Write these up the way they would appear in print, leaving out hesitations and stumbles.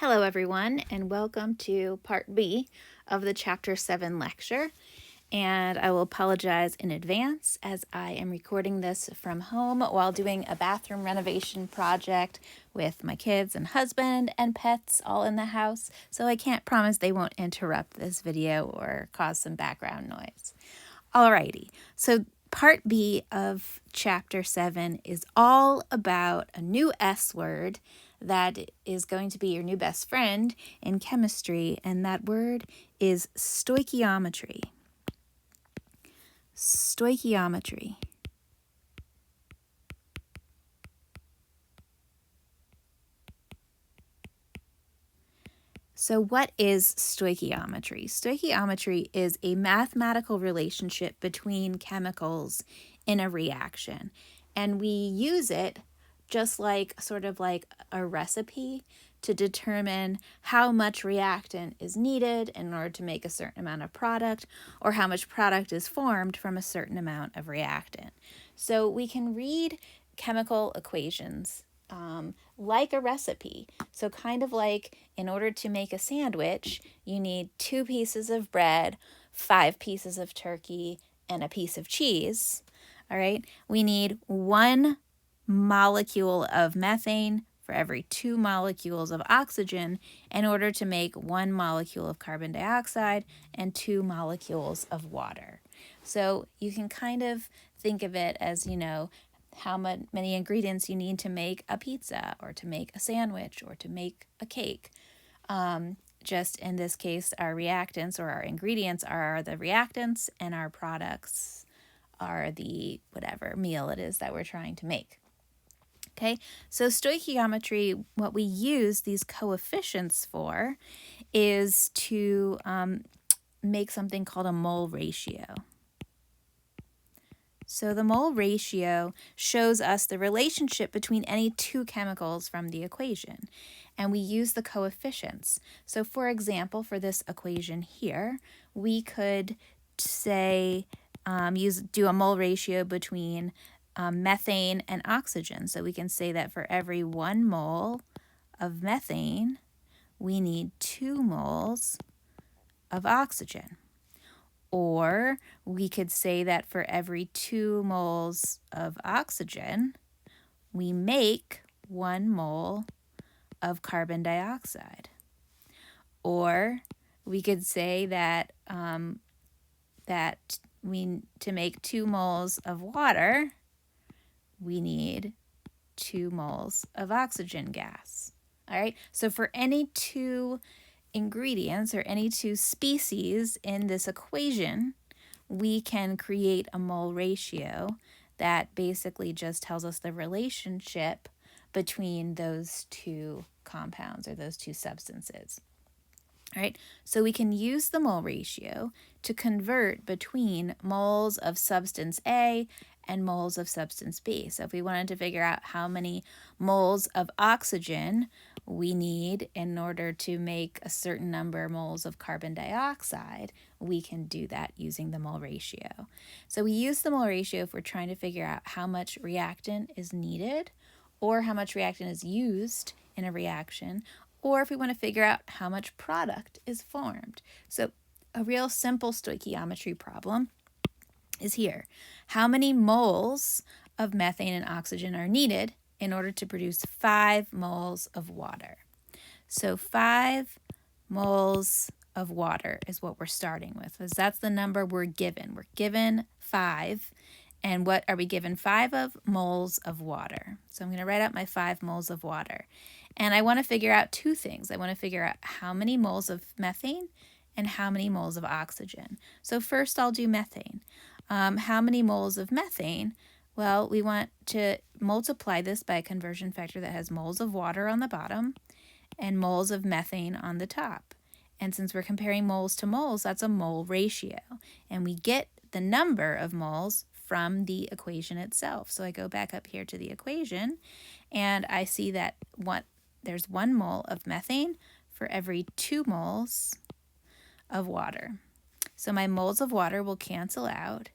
Hello everyone, and welcome to part B of the Chapter 7 lecture. And I will apologize in advance as I am recording this from home while doing a bathroom renovation project with my kids and husband and pets all in the house. So I can't promise they won't interrupt this video or cause some background noise. Alrighty, so part B of Chapter 7 is all about a new S word that is going to be your new best friend in chemistry, and that word is stoichiometry. Stoichiometry. So what is stoichiometry? Stoichiometry is a mathematical relationship between chemicals in a reaction, and we use it just like sort of like a recipe to determine how much reactant is needed in order to make a certain amount of product, or how much product is formed from a certain amount of reactant. So we can read chemical equations like a recipe. So kind of like in order to make a sandwich, you need 2 pieces of bread, 5 pieces of turkey, and a piece of cheese. All right, we need 1 molecule of methane for every 2 molecules of oxygen in order to make 1 molecule of carbon dioxide and 2 molecules of water. So you can kind of think of it as, how many ingredients you need to make a pizza or to make a sandwich or to make a cake. Just in this case, our reactants or our ingredients are the reactants, and our products are the whatever meal it is that we're trying to make. Okay, so stoichiometry, what we use these coefficients for is to make something called a mole ratio. So the mole ratio shows us the relationship between any 2 chemicals from the equation, and we use the coefficients. So for example, for this equation here, we could say do a mole ratio between methane and oxygen. So we can say that for every 1 mole of methane, we need 2 moles of oxygen. Or we could say that for every 2 moles of oxygen, we make 1 mole of carbon dioxide. Or we could say that to make 2 moles of water, we need 2 moles of oxygen gas. All right, so for any 2 ingredients or any 2 species in this equation, we can create a mole ratio that basically just tells us the relationship between those 2 compounds or those 2 substances. All right, so we can use the mole ratio to convert between moles of substance A and moles of substance B. So if we wanted to figure out how many moles of oxygen we need in order to make a certain number of moles of carbon dioxide, we can do that using the mole ratio. So we use the mole ratio if we're trying to figure out how much reactant is needed or how much reactant is used in a reaction, or if we want to figure out how much product is formed. So a real simple stoichiometry problem is here. How many moles of methane and oxygen are needed in order to produce 5 moles of water? So 5 moles of water is what we're starting with, because that's the number we're given. We're given 5, and what are we given 5 of? Moles of water. So I'm going to write out my 5 moles of water. And I want to figure out 2 things. I want to figure out how many moles of methane and how many moles of oxygen. So first I'll do methane. How many moles of methane? Well, we want to multiply this by a conversion factor that has moles of water on the bottom and moles of methane on the top. And since we're comparing moles to moles, that's a mole ratio. And we get the number of moles from the equation itself. So I go back up here to the equation, and I see that there's 1 mole of methane for every 2 moles of water. So my moles of water will cancel out,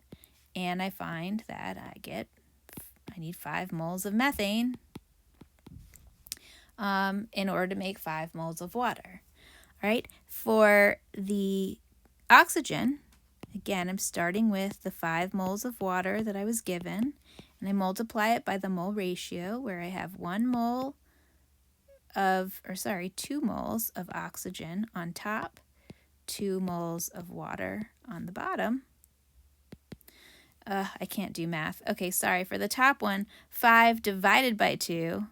and I find that I need 5 moles of methane. in order to make 5 moles of water. All right, for the oxygen, again, I'm starting with the 5 moles of water that I was given, and I multiply it by the mole ratio, where I have 2 moles of oxygen on top, 2 moles of water on the bottom. I can't do math. Okay, sorry. For the top one, 5 divided by 2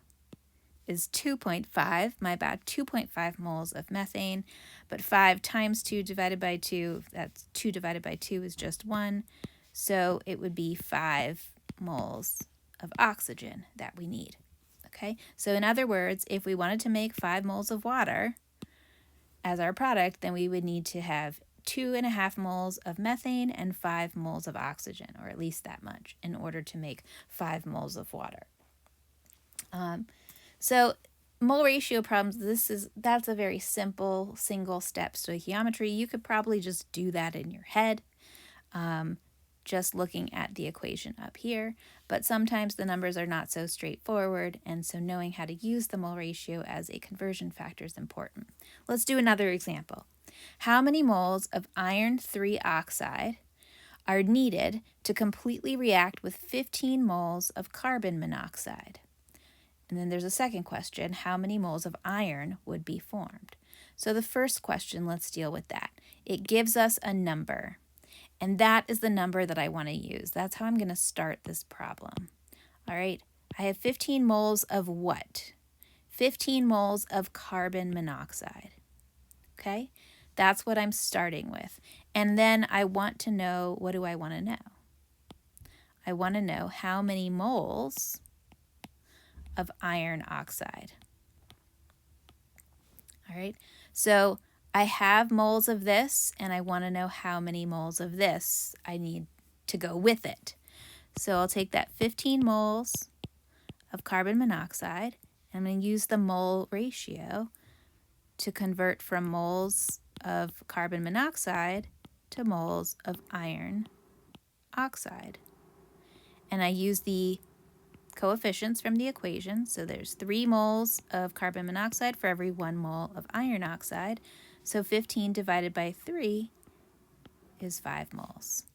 is 2.5, my bad, 2.5 moles of methane. But 5 times 2 divided by 2, that's 2 divided by 2 is just 1. So it would be 5 moles of oxygen that we need. Okay, so in other words, if we wanted to make 5 moles of water as our product, then we would need to have 2.5 moles of methane and 5 moles of oxygen, or at least that much, in order to make 5 moles of water. So mole ratio problems, that's a very simple single-step stoichiometry. You could probably just do that in your head, just looking at the equation up here. But sometimes the numbers are not so straightforward, and so knowing how to use the mole ratio as a conversion factor is important. Let's do another example. How many moles of iron 3 oxide are needed to completely react with 15 moles of carbon monoxide? And then there's a second question, how many moles of iron would be formed? So the first question, let's deal with that. It gives us a number, and that is the number that I want to use. That's how I'm going to start this problem. All right, I have 15 moles of what? 15 moles of carbon monoxide. Okay, that's what I'm starting with. And then I want to know, what do I want to know? I want to know how many moles of iron oxide. All right, so I have moles of this, and I want to know how many moles of this I need to go with it. So I'll take that 15 moles of carbon monoxide, and I'm going to use the mole ratio to convert from moles of carbon monoxide to moles of iron oxide. And I use the coefficients from the equation. So there's 3 moles of carbon monoxide for every 1 mole of iron oxide. So 15 divided by 3 is 5 moles.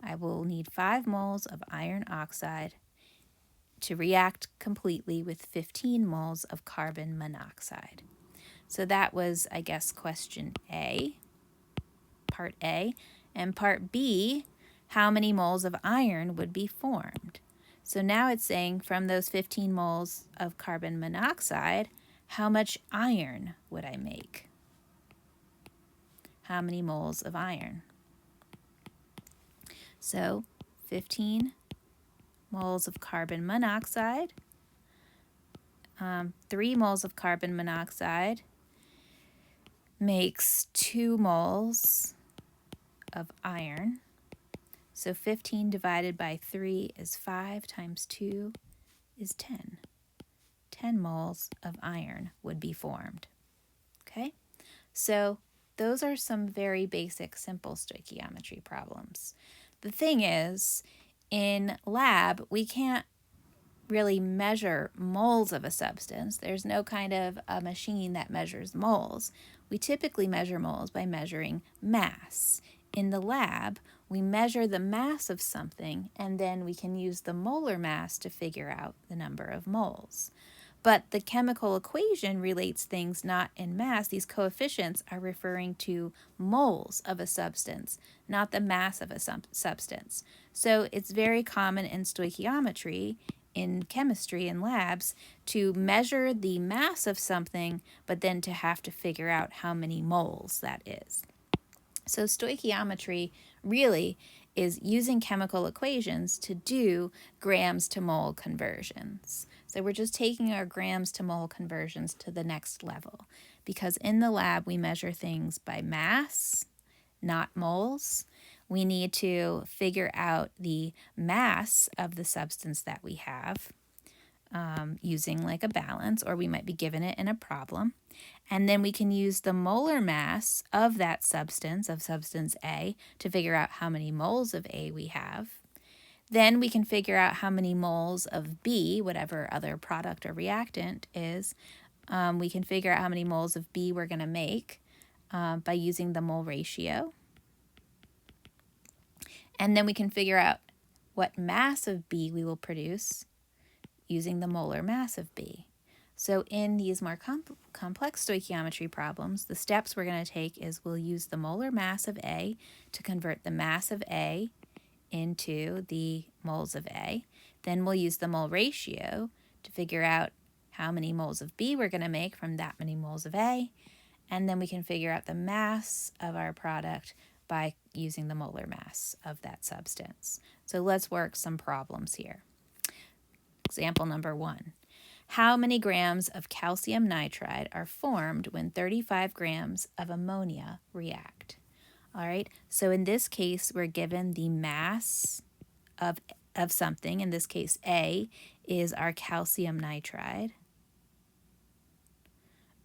I will need 5 moles of iron oxide to react completely with 15 moles of carbon monoxide. So that was, I guess, question A, part A. And part B, how many moles of iron would be formed? So now it's saying from those 15 moles of carbon monoxide, how much iron would I make? How many moles of iron? So 15 moles of carbon monoxide, 3 moles of carbon monoxide makes 2 moles of iron. So 15 divided by 3 is 5 times 2 is 10. 10 moles of iron would be formed. Okay, so those are some very basic, simple stoichiometry problems. The thing is, in lab, we can't really measure moles of a substance. There's no kind of a machine that measures moles. We typically measure moles by measuring mass. In the lab, we measure the mass of something, and then we can use the molar mass to figure out the number of moles. But the chemical equation relates things not in mass. These coefficients are referring to moles of a substance, not the mass of a substance. So it's very common in stoichiometry, in chemistry in labs, to measure the mass of something, but then to have to figure out how many moles that is. So stoichiometry really is using chemical equations to do grams to mole conversions. So we're just taking our grams to mole conversions to the next level, because in the lab we measure things by mass, not moles. We need to figure out the mass of the substance that we have using like a balance, or we might be given it in a problem. And then we can use the molar mass of that substance, of substance A, to figure out how many moles of A we have. Then we can figure out how many moles of B, whatever other product or reactant is, we can figure out how many moles of B we're going to make by using the mole ratio. And then we can figure out what mass of B we will produce using the molar mass of B. So in these more complex stoichiometry problems, the steps we're going to take is we'll use the molar mass of A to convert the mass of A into the moles of A. Then we'll use the mole ratio to figure out how many moles of B we're going to make from that many moles of A. And then we can figure out the mass of our product by using the molar mass of that substance. So let's work some problems here. Example number 1. How many grams of calcium nitride are formed when 35 grams of ammonia react? All right, so in this case, we're given the mass of something. In this case, A is our calcium nitride.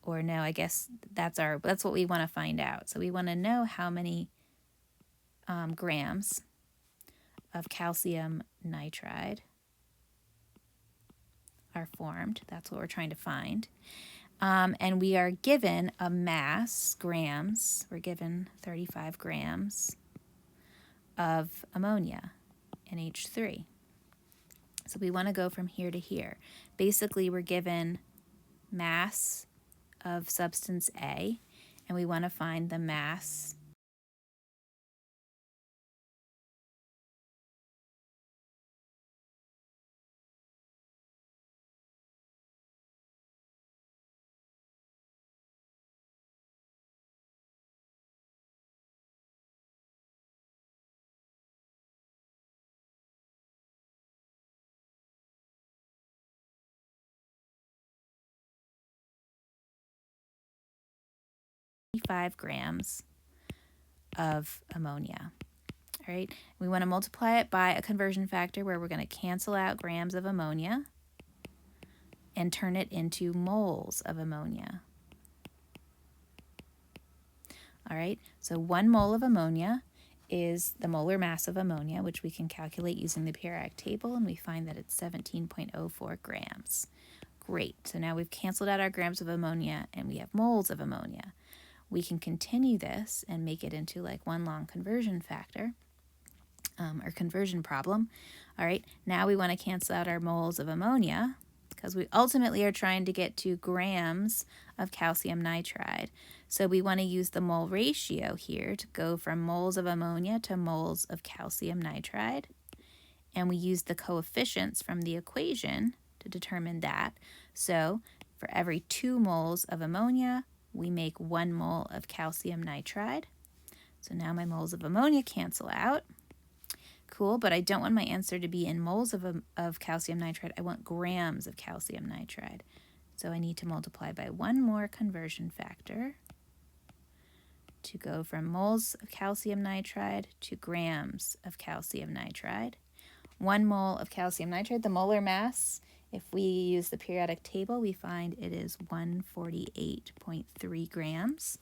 Or no, I guess that's what we want to find out. So we want to know how many grams of calcium nitride are formed. That's what we're trying to find. And we are given a mass, grams. We're given 35 grams of ammonia, NH3. So we want to go from here to here. Basically, we're given mass of substance A, and we want to find the mass grams of ammonia. All right, we want to multiply it by a conversion factor where we're going to cancel out grams of ammonia and turn it into moles of ammonia. All right, so 1 mole of ammonia is the molar mass of ammonia, which we can calculate using the periodic table, and we find that it's 17.04 grams. Great, so now we've canceled out our grams of ammonia and we have moles of ammonia. We can continue this and make it into like one long conversion factor or conversion problem. All right, now we want to cancel out our moles of ammonia because we ultimately are trying to get to grams of calcium nitride. So we want to use the mole ratio here to go from moles of ammonia to moles of calcium nitride. And we use the coefficients from the equation to determine that. So for every 2 moles of ammonia, we make 1 mole of calcium nitride. So now my moles of ammonia cancel out. Cool, but I don't want my answer to be in moles of calcium nitride. I want grams of calcium nitride. So I need to multiply by 1 more conversion factor to go from moles of calcium nitride to grams of calcium nitride. 1 mole of calcium nitride, the molar mass, if we use the periodic table, we find it is 148.3 grams.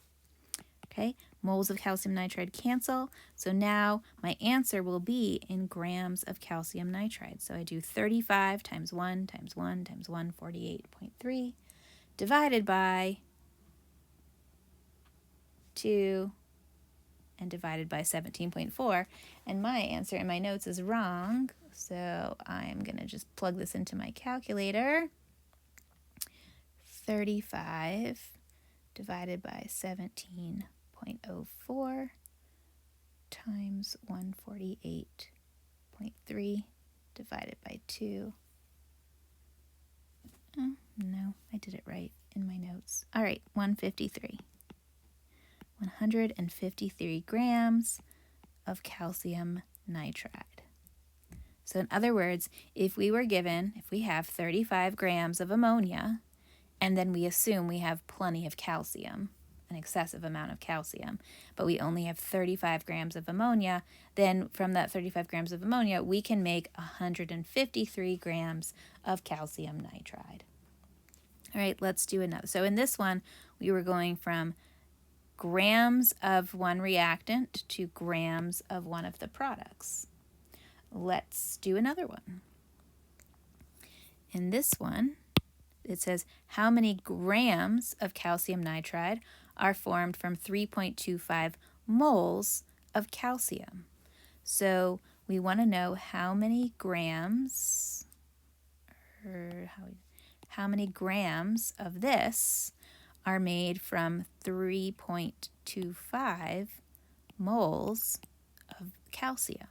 Okay, moles of calcium nitride cancel. So now my answer will be in grams of calcium nitride. So I do 35 times 1 times 1 times 148.3 divided by 2 and divided by 17.4. And my answer in my notes is wrong. So I'm going to just plug this into my calculator. 35 divided by 17.04 times 148.3 divided by 2. Oh, no, I did it right in my notes. All right, 153. 153 grams of calcium nitride. So in other words, if we have 35 grams of ammonia, and then we assume we have plenty of calcium, an excessive amount of calcium, but we only have 35 grams of ammonia, then from that 35 grams of ammonia, we can make 153 grams of calcium nitride. All right, let's do another. So in this one, we were going from grams of one reactant to grams of one of the products. Let's do another one. In this one, it says how many grams of calcium nitride are formed from 3.25 moles of calcium. So we want to know how many grams, or how many grams of this are made from 3.25 moles of calcium.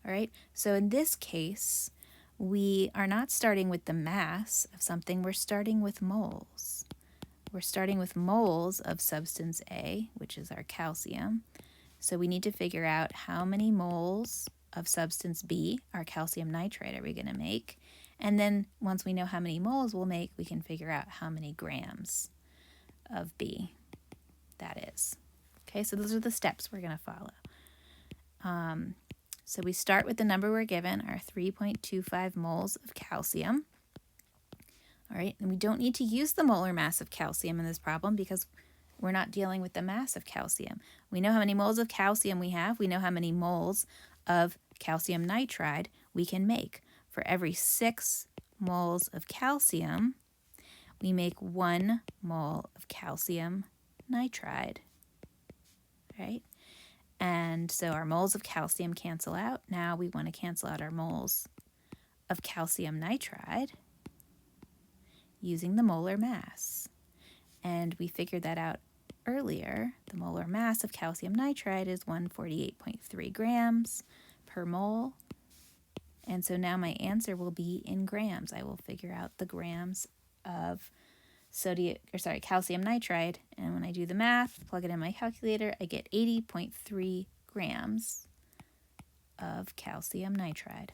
All right, so in this case, we are not starting with the mass of something, we're starting with moles. We're starting with moles of substance A, which is our calcium. So we need to figure out how many moles of substance B, our calcium nitrate, are we going to make. And then once we know how many moles we'll make, we can figure out how many grams of B that is. Okay, so those are the steps we're going to follow. So we start with the number we're given, our 3.25 moles of calcium. All right, and we don't need to use the molar mass of calcium in this problem because we're not dealing with the mass of calcium. We know how many moles of calcium we have. We know how many moles of calcium nitride we can make. For every 6 moles of calcium, we make 1 mole of calcium nitride, right? And so our moles of calcium cancel out. Now we want to cancel out our moles of calcium nitride using the molar mass. And we figured that out earlier. The molar mass of calcium nitride is 148.3 grams per mole. And so now my answer will be in grams. I will figure out the grams of calcium nitride, and when I do the math, plug it in my calculator, I get 80.3 grams of calcium nitride.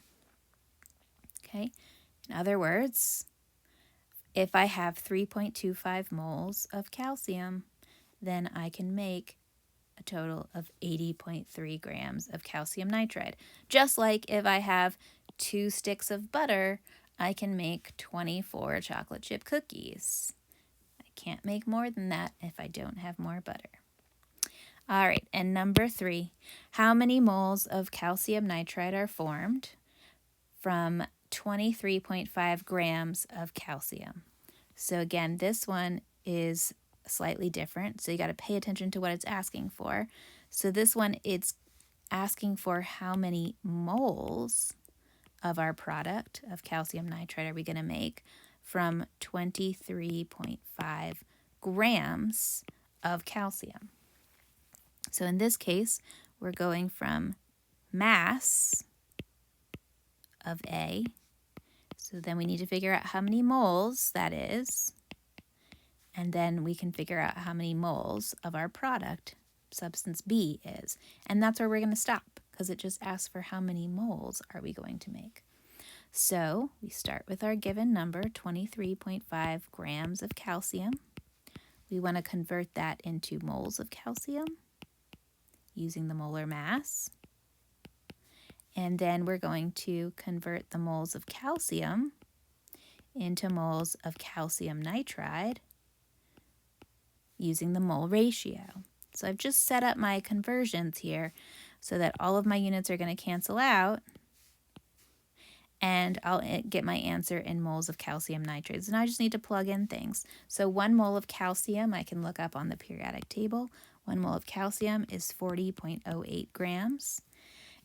Okay, in other words, if I have 3.25 moles of calcium, then I can make a total of 80.3 grams of calcium nitride. Just like if I have 2 sticks of butter, I can make 24 chocolate chip cookies. Can't make more than that if I don't have more butter. All right, and number 3, how many moles of calcium nitride are formed from 23.5 grams of calcium? So again, this one is slightly different, so you got to pay attention to what it's asking for. So this one, it's asking for how many moles of our product of calcium nitride are we going to make from 23.5 grams of calcium. So in this case, we're going from mass of A. So then we need to figure out how many moles that is. And then we can figure out how many moles of our product, substance B, is. And that's where we're going to stop because it just asks for how many moles are we going to make. So we start with our given number, 23.5 grams of calcium. We want to convert that into moles of calcium using the molar mass. And then we're going to convert the moles of calcium into moles of calcium nitride using the mole ratio. So I've just set up my conversions here so that all of my units are going to cancel out, and I'll get my answer in moles of calcium nitrate. So now I just need to plug in things. So 1 mole of calcium I can look up on the periodic table. 1 mole of calcium is 40.08 grams.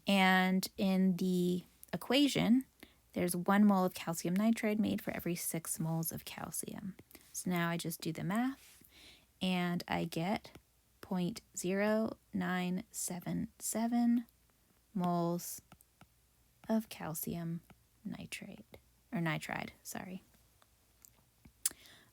And in the equation, there's 1 mole of calcium nitride made for every 6 moles of calcium. So now I just do the math, and I get 0.0977 moles of calcium nitride.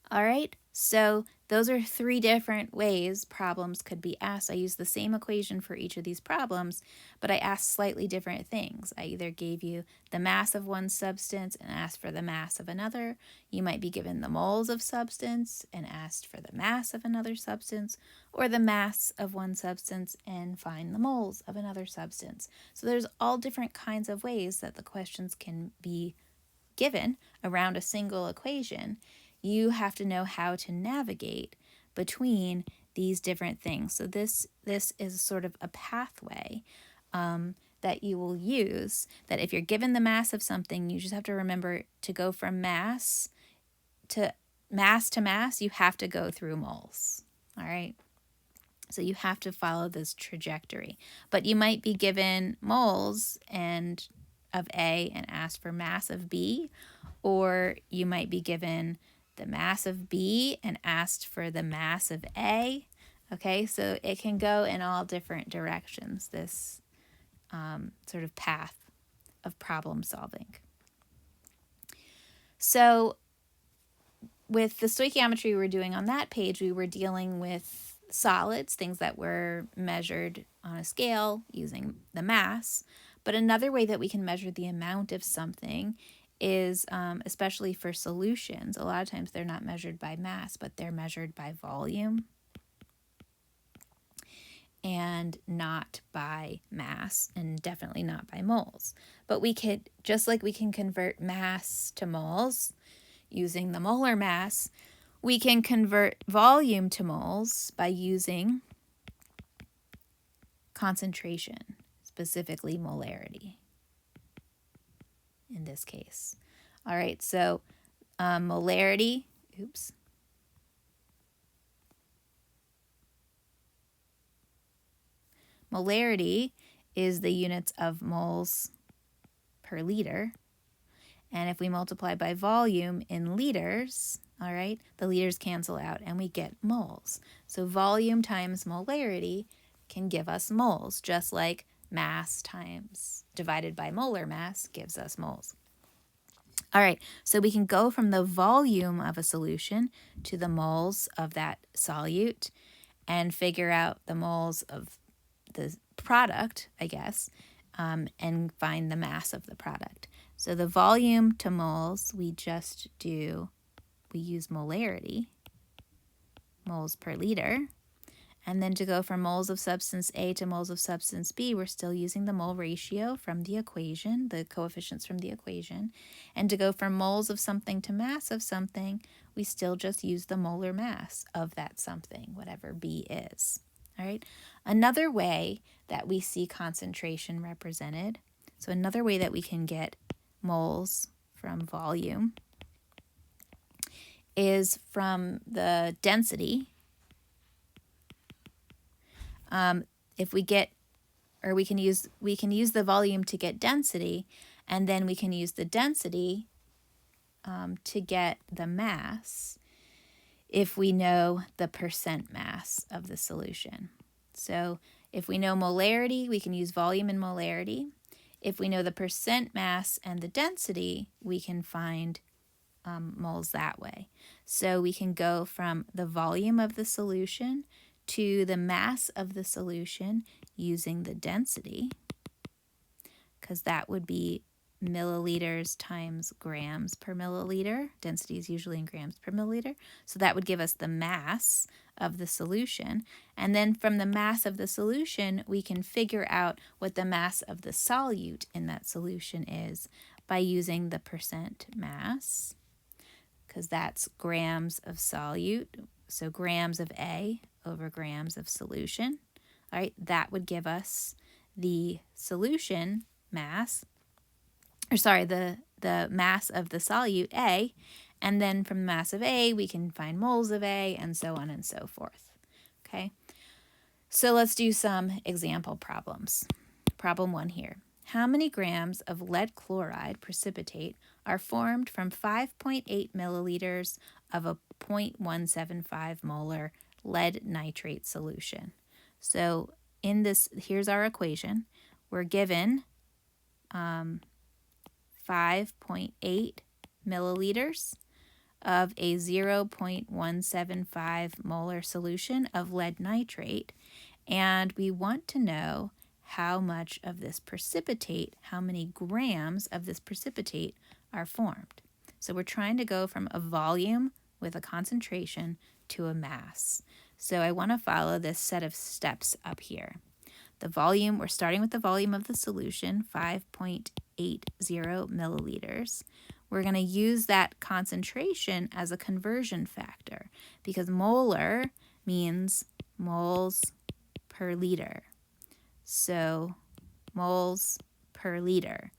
All right, so those are 3 different ways problems could be asked. I used the same equation for each of these problems, but I asked slightly different things. I either gave you the mass of one substance and asked for the mass of another. You might be given the moles of substance and asked for the mass of another substance, or the mass of one substance and find the moles of another substance. So there's all different kinds of ways that the questions can be given around a single equation. You have to know how to navigate between these different things. So this is sort of a pathway that you will use, that if you're given the mass of something, you just have to remember to go from mass to mass, you have to go through moles. All right. So you have to follow this trajectory. But you might be given moles and of A and asked for mass of B, or you might be given the mass of B and asked for the mass of A. Okay, so it can go in all different directions, this sort of path of problem solving. So with the stoichiometry we were doing on that page, we were dealing with solids, things that were measured on a scale using the mass. But another way that we can measure the amount of something is, especially for solutions, a lot of times they're not measured by mass, but they're measured by volume and not by mass, and definitely not by moles. But we could, just like we can convert mass to moles using the molar mass, we can convert volume to moles by using concentration, specifically molarity in this case. All right, so molarity, molarity is the units of moles per liter. And if we multiply by volume in liters, all right, the liters cancel out and we get moles. So volume times molarity can give us moles, just like mass times divided by molar mass gives us moles. All right, so we can go from the volume of a solution to the moles of that solute and figure out the moles of the product, I guess, and find the mass of the product. So the volume to moles, we use molarity, moles per liter. And then to go from moles of substance A to moles of substance B, we're still using the mole ratio from the equation, the coefficients from the equation. And to go from moles of something to mass of something, we still just use the molar mass of that something, whatever B is. All right. Another way that we see concentration represented, so another way that we can get moles from volume is from the density. If we get, or we can use the volume to get density, and then we can use the density to get the mass if we know the percent mass of the solution. So if we know molarity, we can use volume and molarity. If we know the percent mass and the density, we can find moles that way. So we can go from the volume of the solution to the mass of the solution using the density, because that would be milliliters times grams per milliliter. Density is usually in grams per milliliter. So that would give us the mass of the solution. And then from the mass of the solution, we can figure out what the mass of the solute in that solution is by using the percent mass, because that's grams of solute. So grams of A over grams of solution. All right, that would give us the solution mass, the mass of the solute A, and then from the mass of A, we can find moles of A, and so on and so forth. Okay, so let's do some example problems. Problem 1 here. How many grams of lead chloride precipitate are formed from 5.8 milliliters of a 0.175 molar lead nitrate solution? So in this, here's our equation. We're given 5.8 milliliters of a 0.175 molar solution of lead nitrate, and we want to know how much of this precipitate, how many grams of this precipitate are formed. So we're trying to go from a volume with a concentration to a mass. So I want to follow this set of steps up here. The volume, we're starting with the volume of the solution, 5.80 milliliters. We're going to use that concentration as a conversion factor because molar means moles per liter. So moles per liter.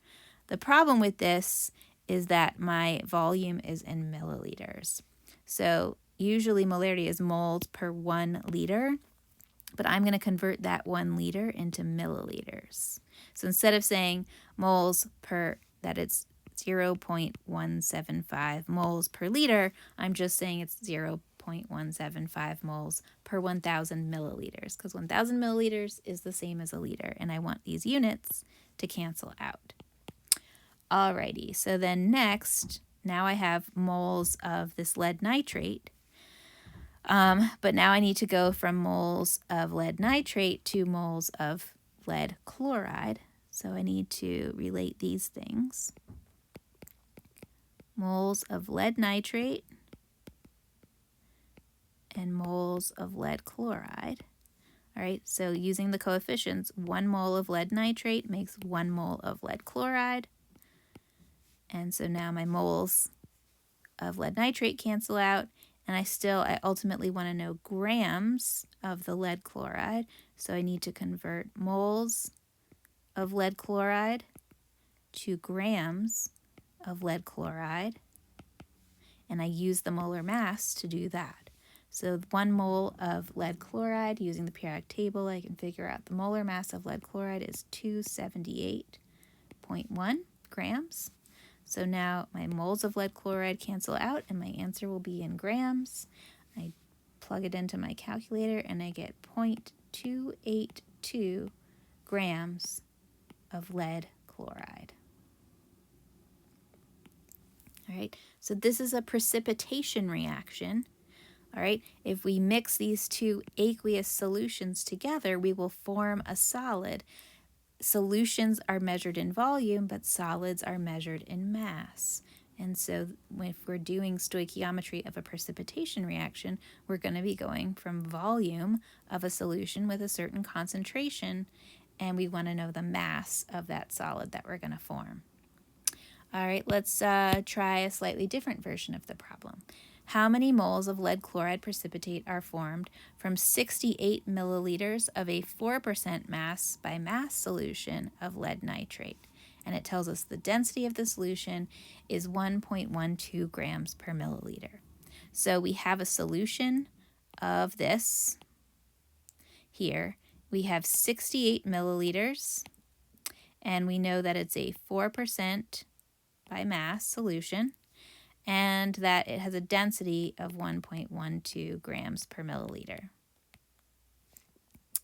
The problem with this is that my volume is in milliliters. So usually molarity is moles per 1 liter, but I'm going to convert that 1 liter into milliliters. So instead of saying moles per, that it's 0.175 moles per liter, I'm just saying it's 0.175 moles per 1,000 milliliters, because 1,000 milliliters is the same as a liter, and I want these units to cancel out. Alrighty, so then next, now I have moles of this lead nitrate, but now I need to go from moles of lead nitrate to moles of lead chloride. So I need to relate these things. Moles of lead nitrate and moles of lead chloride. All right, so using the coefficients, 1 mole of lead nitrate makes 1 mole of lead chloride. And so now my moles of lead nitrate cancel out, and I ultimately want to know grams of the lead chloride. So I need to convert moles of lead chloride to grams of lead chloride, and I use the molar mass to do that. So 1 mole of lead chloride, using the periodic table, I can figure out the molar mass of lead chloride is 278.1 grams. So now my moles of lead chloride cancel out, and my answer will be in grams. I plug it into my calculator, and I get 0.282 grams of lead chloride. All right, so this is a precipitation reaction. All right, if we mix these two aqueous solutions together, we will form a solid. Solutions are measured in volume, but solids are measured in mass. And so if we're doing stoichiometry of a precipitation reaction, we're going to be going from volume of a solution with a certain concentration, and we want to know the mass of that solid that we're going to form. All right, let's try a slightly different version of the problem. How many moles of lead chloride precipitate are formed from 68 milliliters of a 4% mass by mass solution of lead nitrate? And it tells us the density of the solution is 1.12 grams per milliliter. So we have a solution of this here. We have 68 milliliters, and we know that it's a 4% by mass solution, and that it has a density of 1.12 grams per milliliter.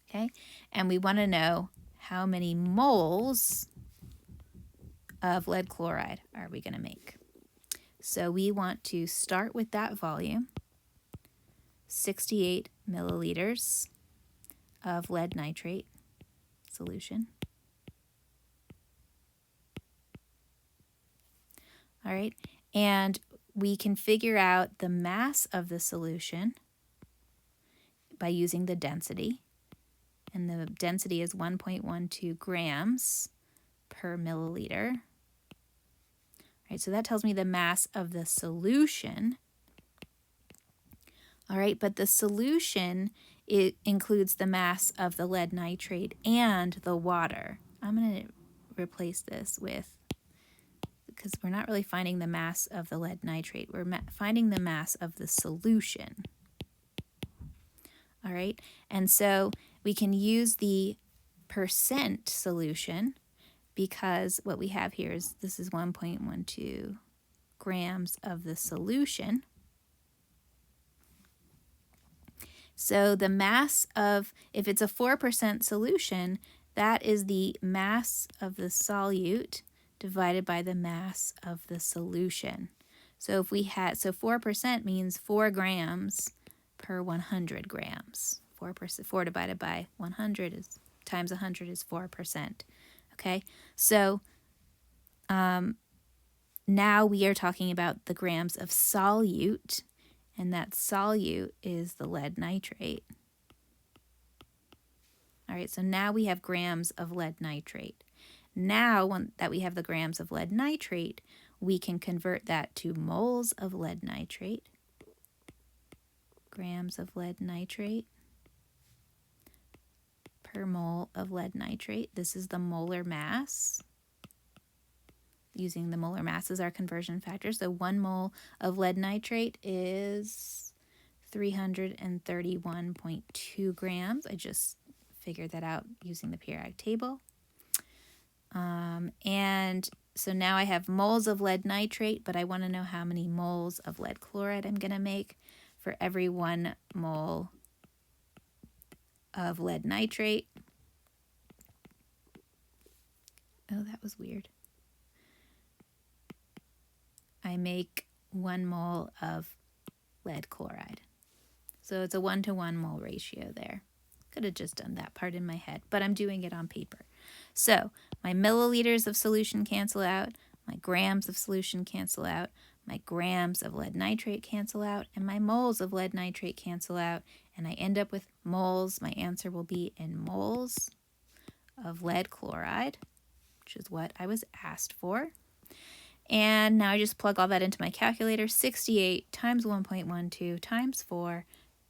Okay, and we want to know how many moles of lead chloride are we going to make. So we want to start with that volume, 68 milliliters of lead nitrate solution. All right, and we can figure out the mass of the solution by using the density. And the density is 1.12 grams per milliliter. All right, so that tells me the mass of the solution. All right, but the solution, it includes the mass of the lead nitrate and the water. I'm going to replace this with, because we're not really finding the mass of the lead nitrate, we're finding the mass of the solution. All right, and so we can use the percent solution, because what we have here is this is 1.12 grams of the solution. So the mass of, if it's a 4% solution, that is the mass of the solute divided by the mass of the solution. So if we had, so 4% means 4 grams per 100 grams. 4 divided by 100 is times 100 is 4%. Okay, so now we are talking about the grams of solute, and that solute is the lead nitrate. All right, so now we have grams of lead nitrate. Now that we have the grams of lead nitrate, we can convert that to moles of lead nitrate. Grams of lead nitrate per mole of lead nitrate. This is the molar mass. using the molar mass as our conversion factor. So 1 mole of lead nitrate is 331.2 grams. I just figured that out using the periodic table. And so now I have moles of lead nitrate, but I want to know how many moles of lead chloride I'm going to make for every 1 mole of lead nitrate. Oh, that was weird. I make 1 mole of lead chloride. So it's a 1-to-1 mole ratio there. Could have just done that part in my head, but I'm doing it on paper. So my milliliters of solution cancel out, my grams of solution cancel out, my grams of lead nitrate cancel out, and my moles of lead nitrate cancel out, and I end up with moles. My answer will be in moles of lead chloride, which is what I was asked for. And now I just plug all that into my calculator. 68 times 1.12 times 4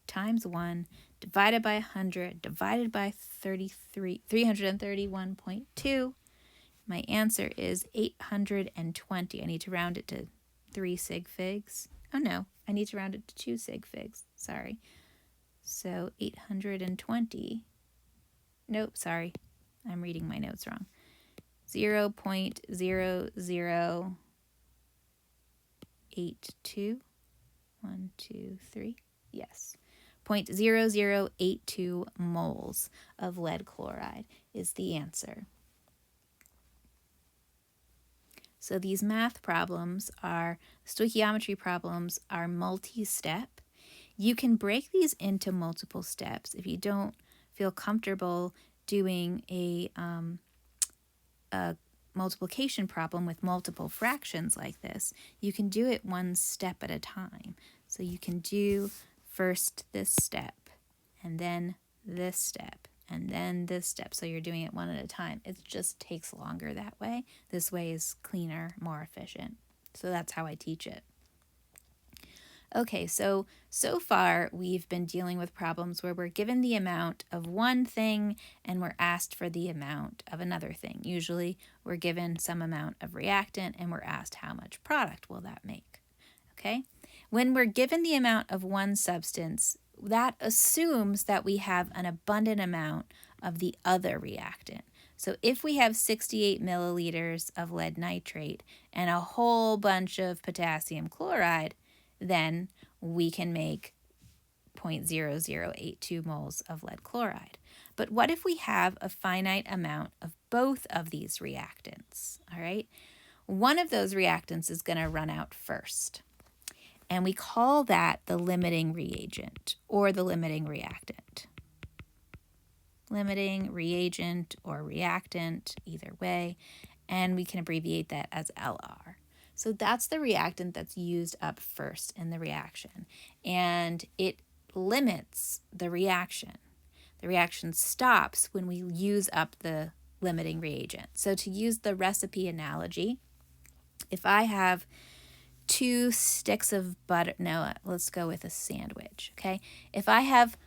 times 1 divided by 100 divided by 331.2. My answer is 820. I need to round it to 3 sig figs. Oh no, I need to round it to 2 sig figs. Sorry. So 820. Nope, sorry. I'm reading my notes wrong. 0.0082. 1, 2, 3. Yes. 0.0082 moles of lead chloride is the answer. So these math problems stoichiometry problems are multi-step. You can break these into multiple steps. If you don't feel comfortable doing a multiplication problem with multiple fractions like this, you can do it 1 step at a time. So you can do first this step, and then this step, and then this step. So you're doing it 1 at a time. It just takes longer that way. This way is cleaner, more efficient. So that's how I teach it. Okay, so far we've been dealing with problems where we're given the amount of one thing and we're asked for the amount of another thing. Usually we're given some amount of reactant and we're asked how much product will that make. Okay? When we're given the amount of one substance, that assumes that we have an abundant amount of the other reactant. So if we have 68 milliliters of lead nitrate and a whole bunch of potassium chloride, then we can make 0.0082 moles of lead chloride. But what if we have a finite amount of both of these reactants? All right, one of those reactants is going to run out first. And we call that the limiting reagent or the limiting reactant. Limiting reagent or reactant, either way, and we can abbreviate that as LR. So that's the reactant that's used up first in the reaction, and it limits the reaction. The reaction stops when we use up the limiting reagent. So to use the recipe analogy, if I have 2 sticks of butter, no, let's go with a sandwich, okay? If I have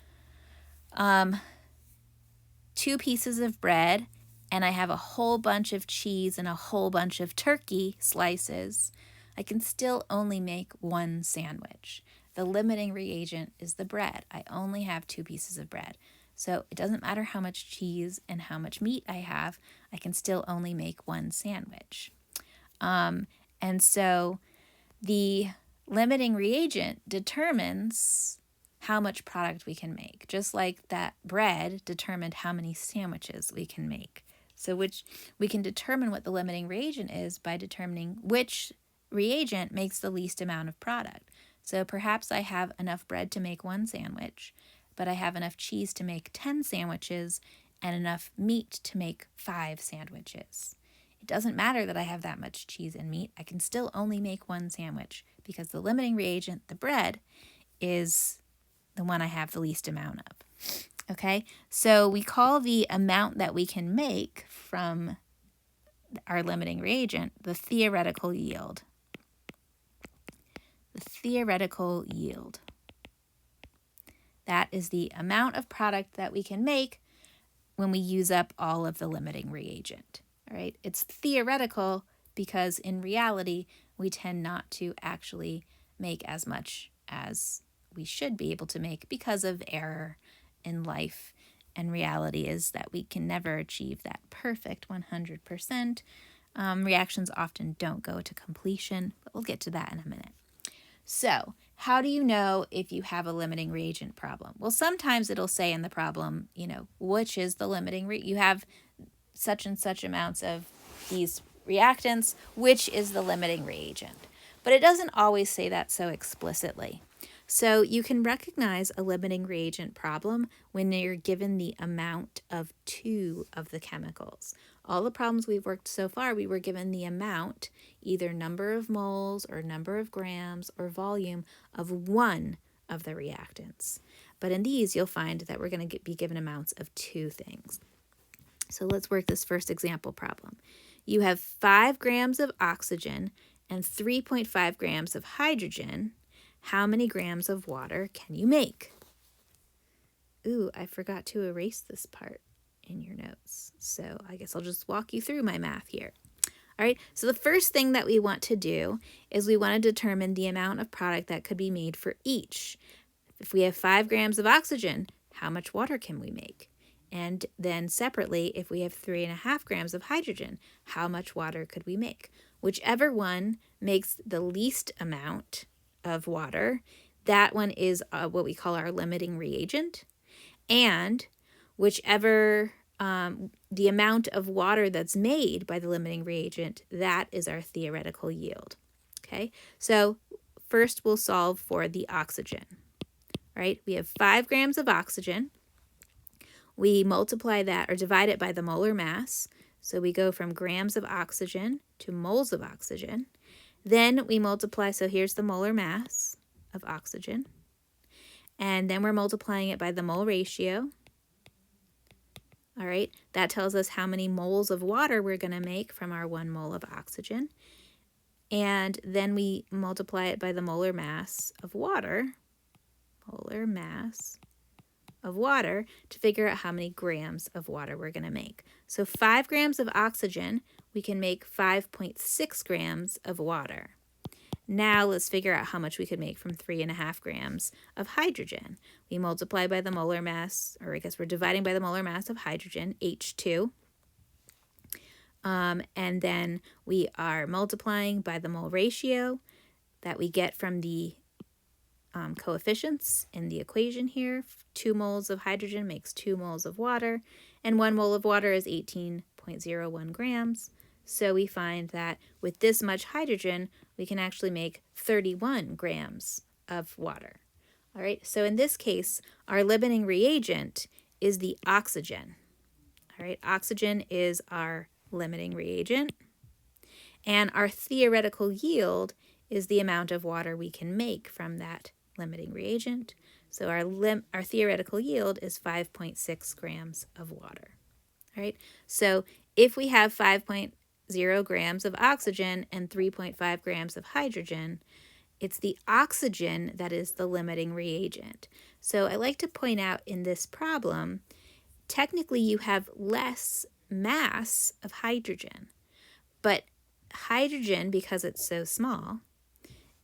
2 pieces of bread and I have a whole bunch of cheese and a whole bunch of turkey slices, I can still only make 1 sandwich. The limiting reagent is the bread. I only have 2 pieces of bread. So it doesn't matter how much cheese and how much meat I have, I can still only make 1 sandwich. And so the limiting reagent determines how much product we can make, just like that bread determined how many sandwiches we can make. So we can determine what the limiting reagent is by determining which reagent makes the least amount of product. So perhaps I have enough bread to make 1 sandwich, but I have enough cheese to make 10 sandwiches and enough meat to make 5 sandwiches. It doesn't matter that I have that much cheese and meat. I can still only make 1 sandwich because the limiting reagent, the bread, is the one I have the least amount of. Okay, so we call the amount that we can make from our limiting reagent the theoretical yield. The theoretical yield. That is the amount of product that we can make when we use up all of the limiting reagent. All right, it's theoretical because in reality, we tend not to actually make as much as we should be able to make because of error in life. And reality is that we can never achieve that perfect 100%. Reactions often don't go to completion, but we'll get to that in a minute. So, how do you know if you have a limiting reagent problem? Well, sometimes it'll say in the problem, which is the limiting you have such and such amounts of these reactants, which is the limiting reagent. But it doesn't always say that so explicitly. So you can recognize a limiting reagent problem when you're given the amount of 2 of the chemicals. All the problems we've worked so far, we were given the amount, either number of moles or number of grams or volume of 1 of the reactants. But in these, you'll find that we're going to be given amounts of 2 things. So let's work this first example problem. You have 5 grams of oxygen and 3.5 grams of hydrogen. How many grams of water can you make? Ooh, I forgot to erase this part in your notes. So I guess I'll just walk you through my math here. All right, so the first thing that we want to do is we want to determine the amount of product that could be made for each. If we have 5 grams of oxygen, how much water can we make? And then separately, if we have 3.5 grams of hydrogen, how much water could we make? Whichever one makes the least amount of water, that one is what we call our limiting reagent. And whichever the amount of water that's made by the limiting reagent, that is our theoretical yield. Okay, so first we'll solve for the oxygen. Right, we have 5 grams of oxygen. We multiply that or divide it by the molar mass. So we go from grams of oxygen to moles of oxygen. Then we multiply, so here's the molar mass of oxygen. And then we're multiplying it by the mole ratio. All right, that tells us how many moles of water we're going to make from our 1 mole of oxygen. And then we multiply it by the molar mass of water. Molar mass of water to figure out how many grams of water we're going to make. So 5 grams of oxygen, we can make 5.6 grams of water. Now let's figure out how much we could make from 3.5 grams of hydrogen. We multiply by the molar mass, or I guess we're dividing by the molar mass of hydrogen, H2. And then we are multiplying by the mole ratio that we get from the coefficients in the equation here. 2 moles of hydrogen makes 2 moles of water, and 1 mole of water is 18.01 grams. So we find that with this much hydrogen, we can actually make 31 grams of water. All right, so in this case, our limiting reagent is the oxygen. All right, oxygen is our limiting reagent, and our theoretical yield is the amount of water we can make from that limiting reagent. So our theoretical yield is 5.6 grams of water. All right, so if we have 5.0 grams of oxygen and 3.5 grams of hydrogen, it's the oxygen that is the limiting reagent. So I like to point out in this problem, technically you have less mass of hydrogen, but hydrogen, because it's so small,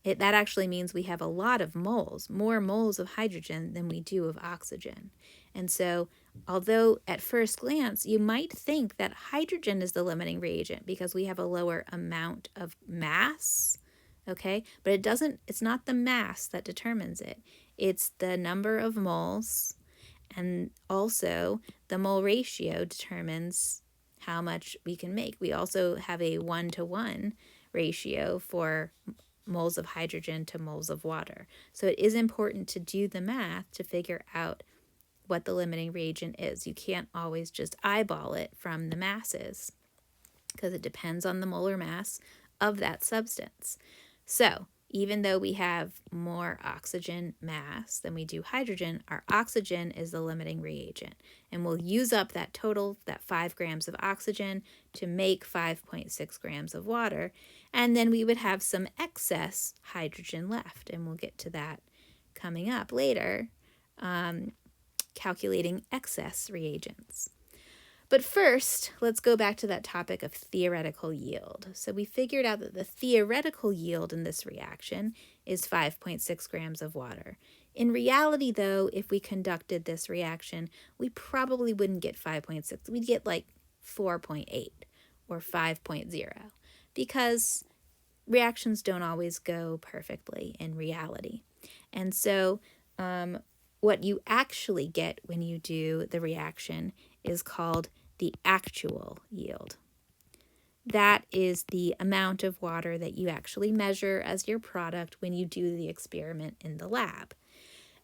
that actually means we have a lot of moles, more moles of hydrogen than we do of oxygen. And so although at first glance you might think that hydrogen is the limiting reagent because we have a lower amount of mass, okay, but it's not the mass that determines it. It's the number of moles, and also the mole ratio determines how much we can make. We also have a 1-to-1 ratio for moles of hydrogen to moles of water. So it is important to do the math to figure out what the limiting reagent is. You can't always just eyeball it from the masses because it depends on the molar mass of that substance. So even though we have more oxygen mass than we do hydrogen, our oxygen is the limiting reagent. And we'll use up that total, that 5 grams of oxygen, to make 5.6 grams of water. And then we would have some excess hydrogen left. And we'll get to that coming up later, calculating excess reagents. But first, let's go back to that topic of theoretical yield. So we figured out that the theoretical yield in this reaction is 5.6 grams of water. In reality, though, if we conducted this reaction, we probably wouldn't get 5.6. We'd get like 4.8 or 5.0 because reactions don't always go perfectly in reality. And so what you actually get when you do the reaction is called the actual yield. That is the amount of water that you actually measure as your product when you do the experiment in the lab.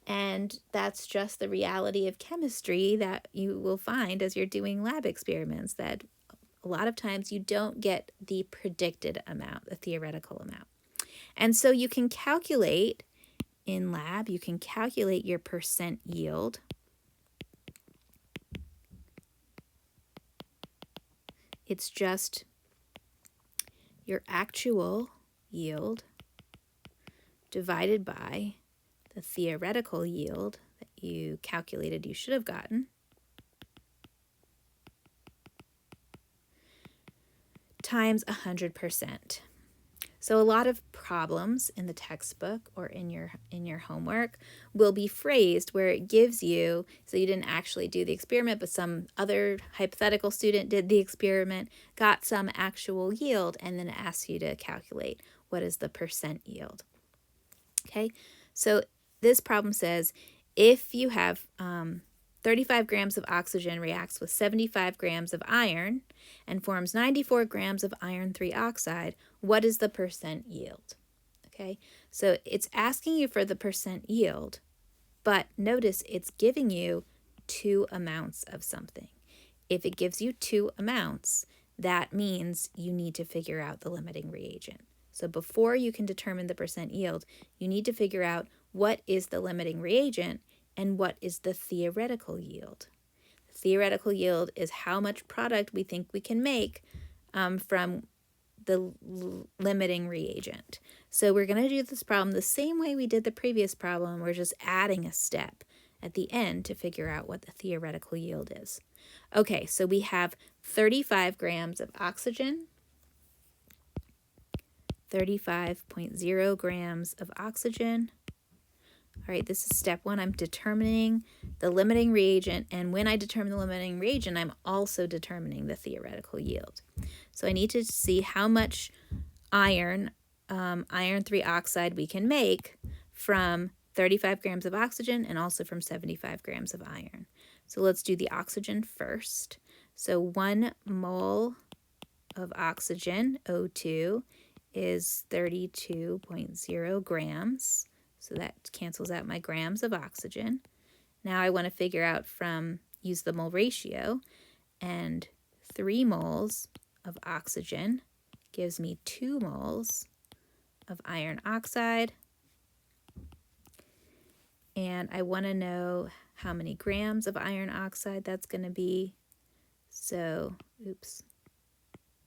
And that's just the reality of chemistry that you will find as you're doing lab experiments, that a lot of times you don't get the predicted amount, the theoretical amount. And so you can calculate in lab, you can calculate your percent yield. It's just your actual yield divided by the theoretical yield that you calculated you should have gotten times 100%. So a lot of problems in the textbook or in your homework will be phrased where it gives you, so you didn't actually do the experiment, but some other hypothetical student did the experiment, got some actual yield, and then it asks you to calculate what is the percent yield. Okay, so this problem says if you have 35 grams of oxygen reacts with 75 grams of iron and forms 94 grams of iron 3 oxide, what is the percent yield? Okay, so it's asking you for the percent yield, but notice it's giving you 2 amounts of something. If it gives you 2 amounts, that means you need to figure out the limiting reagent. So before you can determine the percent yield, you need to figure out what is the limiting reagent and what is the theoretical yield. The theoretical yield is how much product we think we can make from the limiting reagent. So we're going to do this problem the same way we did the previous problem. We're just adding a step at the end to figure out what the theoretical yield is. Okay, so we have 35 grams of oxygen, 35.0 grams of oxygen. All right, this is step 1. I'm determining the limiting reagent, and when I determine the limiting reagent, I'm also determining the theoretical yield. So I need to see how much iron 3 oxide we can make from 35 grams of oxygen and also from 75 grams of iron. So let's do the oxygen first. So 1 mole of oxygen, O2, is 32.0 grams. So that cancels out my grams of oxygen. Now I want to figure out use the mole ratio, and 3 moles of oxygen gives me 2 moles of iron oxide. And I want to know how many grams of iron oxide that's going to be. So,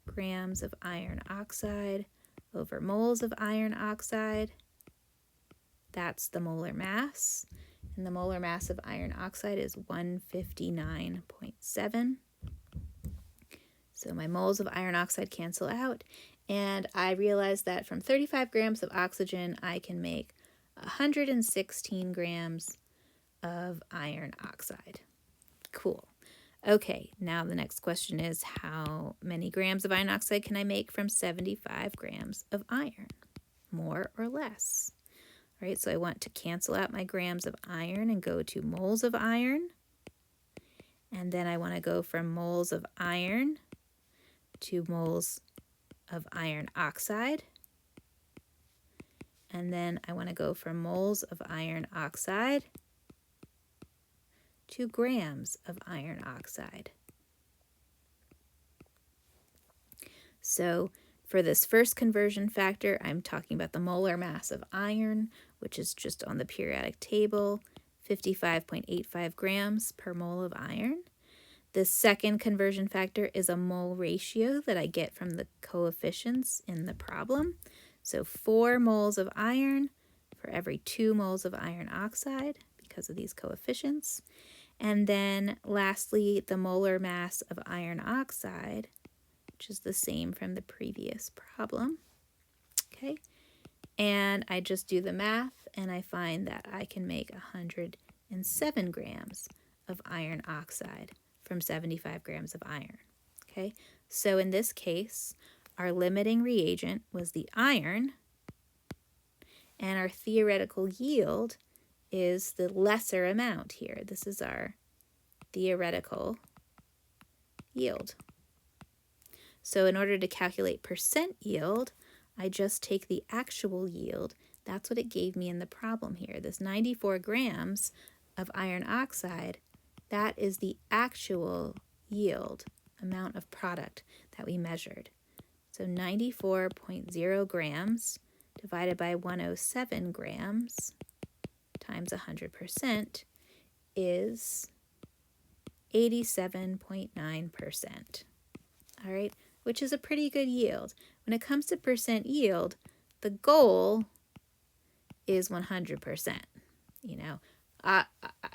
grams of iron oxide over moles of iron oxide. That's the molar mass. And the molar mass of iron oxide is 159.7. So my moles of iron oxide cancel out. And I realized that from 35 grams of oxygen, I can make 116 grams of iron oxide. Cool. Okay, now the next question is, how many grams of iron oxide can I make from 75 grams of iron? More or less? All right, so I want to cancel out my grams of iron and go to moles of iron. And then I want to go from moles of iron to moles of iron oxide. And then I want to go from moles of iron oxide to grams of iron oxide. So for this first conversion factor, I'm talking about the molar mass of iron, which is just on the periodic table, 55.85 grams per mole of iron. The second conversion factor is a mole ratio that I get from the coefficients in the problem. So 4 moles of iron for every 2 moles of iron oxide because of these coefficients. And then lastly, the molar mass of iron oxide, which is the same from the previous problem. Okay, and I just do the math and I find that I can make 107 grams of iron oxide from 75 grams of iron. Okay, so in this case, our limiting reagent was the iron, and our theoretical yield is the lesser amount here. This is our theoretical yield. So in order to calculate percent yield, I just take the actual yield. That's what it gave me in the problem here. This 94 grams of iron oxide, that is the actual yield, amount of product that we measured. So 94.0 grams divided by 107 grams times 100% is 87.9%. All right, which is a pretty good yield. When it comes to percent yield, the goal is 100%. You know,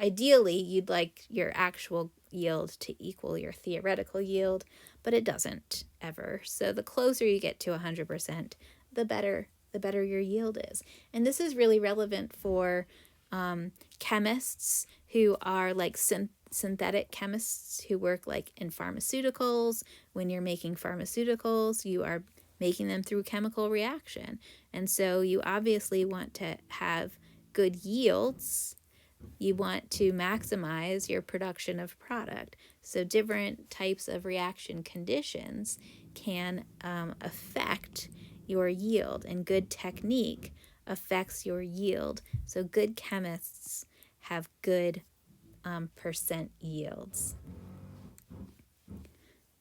ideally, you'd like your actual yield to equal your theoretical yield, but it doesn't ever. So the closer you get to 100%, the better your yield is. And this is really relevant for chemists who are like synthetic chemists who work like in pharmaceuticals. When you're making pharmaceuticals, you are making them through chemical reaction. And so you obviously want to have good yields. You want to maximize your production of product. So different types of reaction conditions can affect your yield, and good technique affects your yield. So good chemists have good percent yields.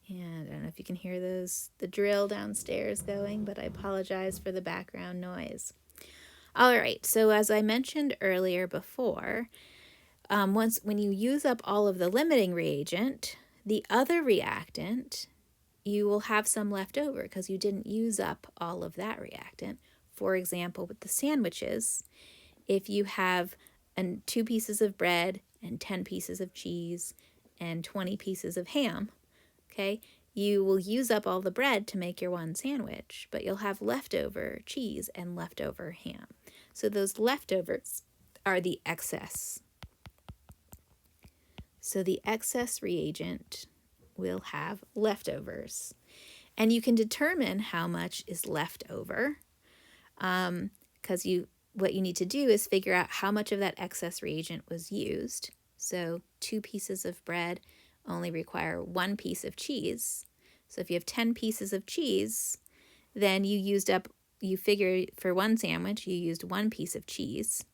And I don't know if you can hear the drill downstairs going, but I apologize for the background noise. All right, so as I mentioned earlier before, when you use up all of the limiting reagent, the other reactant, you will have some left over because you didn't use up all of that reactant. For example, with the sandwiches, if you have 2 pieces of bread and 10 pieces of cheese and 20 pieces of ham, okay, you will use up all the bread to make your one sandwich, but you'll have leftover cheese and leftover ham. So those leftovers are the excess. So the excess reagent will have leftovers. And you can determine how much is left over because what you need to do is figure out how much of that excess reagent was used. So 2 pieces of bread only require 1 piece of cheese. So if you have 10 pieces of cheese, then you figure for one sandwich, you used 1 piece of cheese.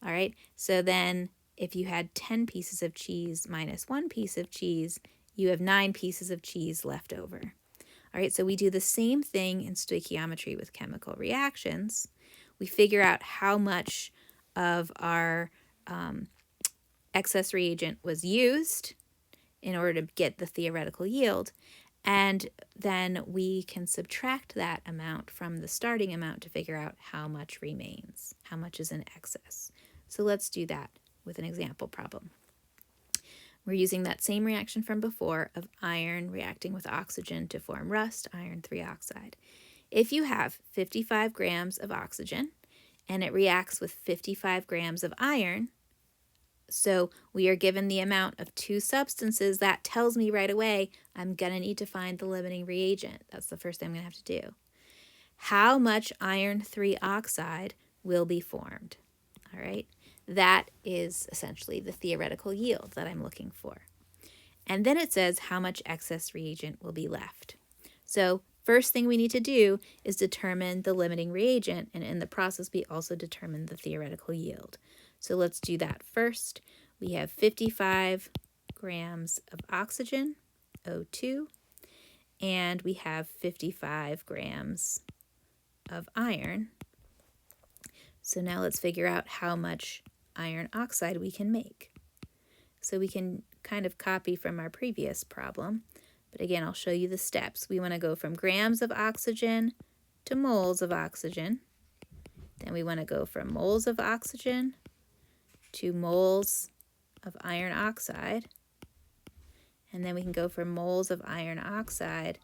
All right, so then if you had 10 pieces of cheese minus 1 piece of cheese, you have 9 pieces of cheese left over. All right, so we do the same thing in stoichiometry with chemical reactions. We figure out how much of our excess reagent was used in order to get the theoretical yield, and then we can subtract that amount from the starting amount to figure out how much remains, how much is in excess. So let's do that with an example problem. We're using that same reaction from before of iron reacting with oxygen to form rust, iron 3 oxide. If you have 55 grams of oxygen and it reacts with 55 grams of iron, so we are given the amount of 2 substances, that tells me right away I'm going to need to find the limiting reagent. That's the first thing I'm going to have to do. How much iron 3 oxide will be formed? All right. That is essentially the theoretical yield that I'm looking for. And then it says how much excess reagent will be left. So first thing we need to do is determine the limiting reagent, and in the process we also determine the theoretical yield. So let's do that first. We have 55 grams of oxygen, O2, and we have 55 grams of iron. So now let's figure out how much iron oxide we can make. So we can kind of copy from our previous problem, but again, I'll show you the steps. We want to go from grams of oxygen to moles of oxygen. Then we want to go from moles of oxygen to moles of iron oxide. And then we can go from moles of iron oxide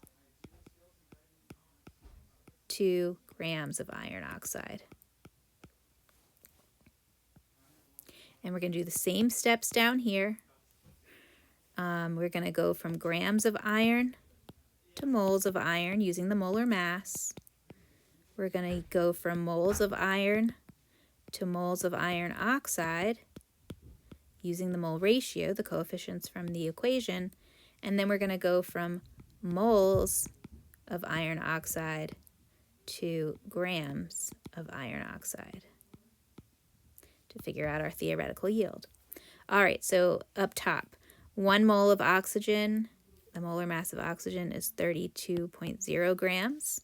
to grams of iron oxide. And we're going to do the same steps down here. We're going to go from grams of iron to moles of iron using the molar mass. We're going to go from moles of iron to moles of iron oxide using the mole ratio, the coefficients from the equation. And then we're going to go from moles of iron oxide to grams of iron oxide to figure out our theoretical yield. All right, so up top, 1 mole of oxygen, the molar mass of oxygen is 32.0 grams.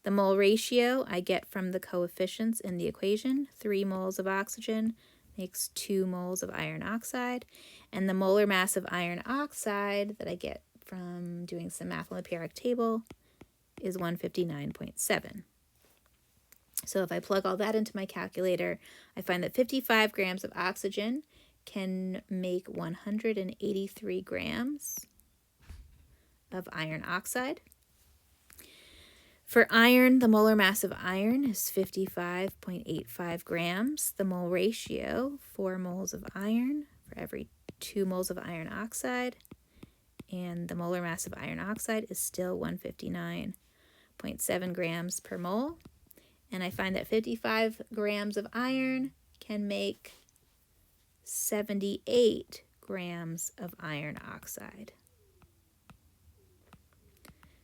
The mole ratio I get from the coefficients in the equation. 3 moles of oxygen makes 2 moles of iron oxide. And the molar mass of iron oxide that I get from doing some math on the periodic table is 159.7. So if I plug all that into my calculator, I find that 55 grams of oxygen can make 183 grams of iron oxide. For iron, the molar mass of iron is 55.85 grams. The mole ratio, 4 moles of iron for every 2 moles of iron oxide. And the molar mass of iron oxide is still 159.7 grams per mole. And I find that 55 grams of iron can make 78 grams of iron oxide.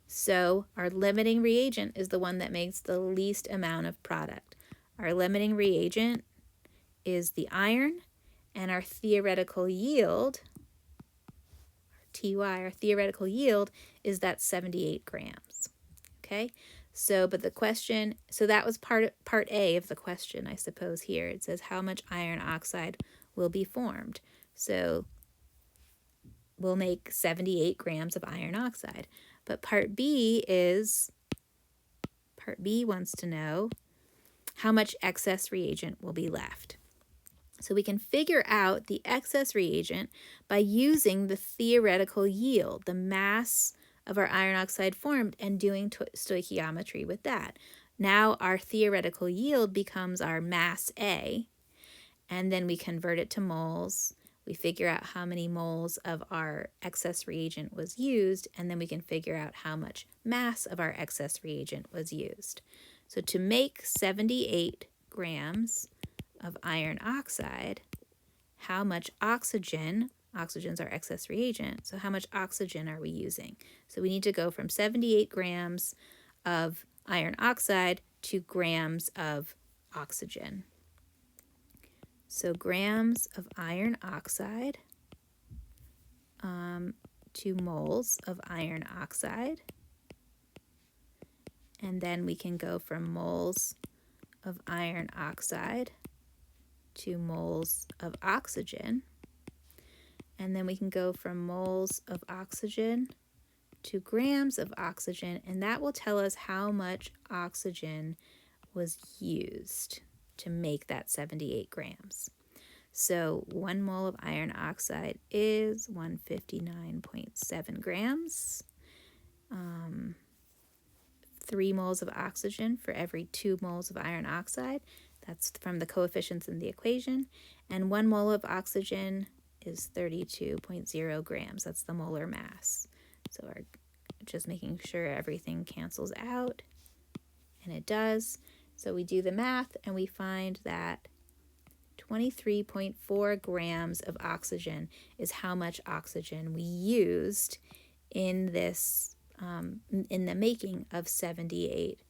So our limiting reagent is the one that makes the least amount of product. Our limiting reagent is the iron, and our theoretical yield, TY, our theoretical yield is that 78 grams. Okay? So, but the question, so that was part A of the question, I suppose, here. It says how much iron oxide will be formed. So we'll make 78 grams of iron oxide. But part B wants to know how much excess reagent will be left. So we can figure out the excess reagent by using the theoretical yield, the mass of our iron oxide formed, and doing stoichiometry with that. Now our theoretical yield becomes our mass A, and then we convert it to moles. We figure out how many moles of our excess reagent was used, and then we can figure out how much mass of our excess reagent was used. So to make 78 grams of iron oxide, how much oxygen's our excess reagent, so how much oxygen are we using? So we need to go from 78 grams of iron oxide to grams of oxygen. So grams of iron oxide to moles of iron oxide. And then we can go from moles of iron oxide to moles of oxygen. And then we can go from moles of oxygen to grams of oxygen, and that will tell us how much oxygen was used to make that 78 grams. So 1 mole of iron oxide is 159.7 grams. 3 moles of oxygen for every 2 moles of iron oxide. That's from the coefficients in the equation. And 1 mole of oxygen is 32.0 grams. That's the molar mass. So just making sure everything cancels out, and it does. So we do the math, and we find that 23.4 grams of oxygen is how much oxygen we used in this, in the making of 78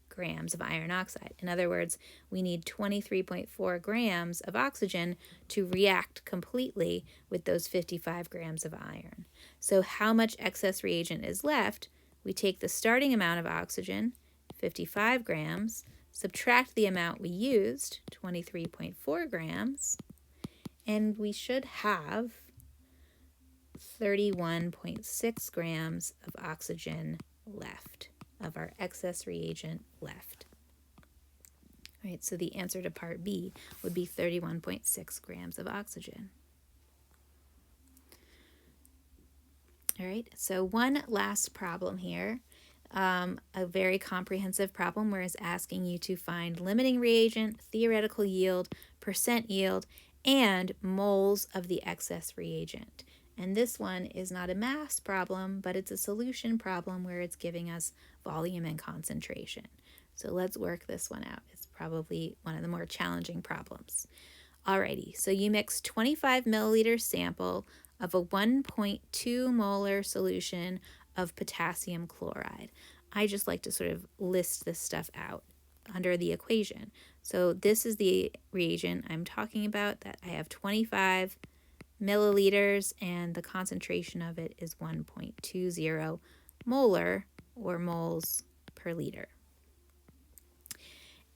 grams of iron oxide. In other words, we need 23.4 grams of oxygen to react completely with those 55 grams of iron. So how much excess reagent is left? We take the starting amount of oxygen, 55 grams, subtract the amount we used, 23.4 grams, and we should have 31.6 grams of oxygen left, of our excess reagent left. All right, so the answer to part B would be 31.6 grams of oxygen. All right, so one last problem here. A very comprehensive problem where it's asking you to find limiting reagent, theoretical yield, percent yield, and moles of the excess reagent. And this one is not a mass problem, but it's a solution problem where it's giving us volume and concentration. So let's work this one out. It's probably one of the more challenging problems. Alrighty, so you mix 25 milliliter sample of a 1.2 molar solution of potassium chloride. I just like to sort of list this stuff out under the equation. So this is the reagent I'm talking about that I have 25 milliliters and the concentration of it is 1.20 molar or moles per liter.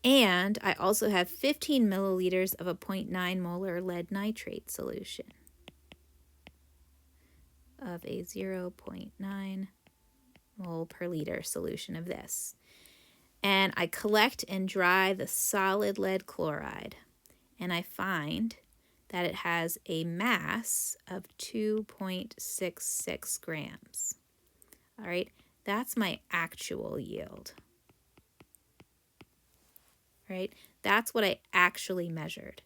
And I also have 15 milliliters of a 0.9 molar lead nitrate solution of a 0.9 mole per liter solution of this. And I collect and dry the solid lead chloride, and I find that it has a mass of 2.66 grams. All right, that's my actual yield. Right, that's what I actually measured.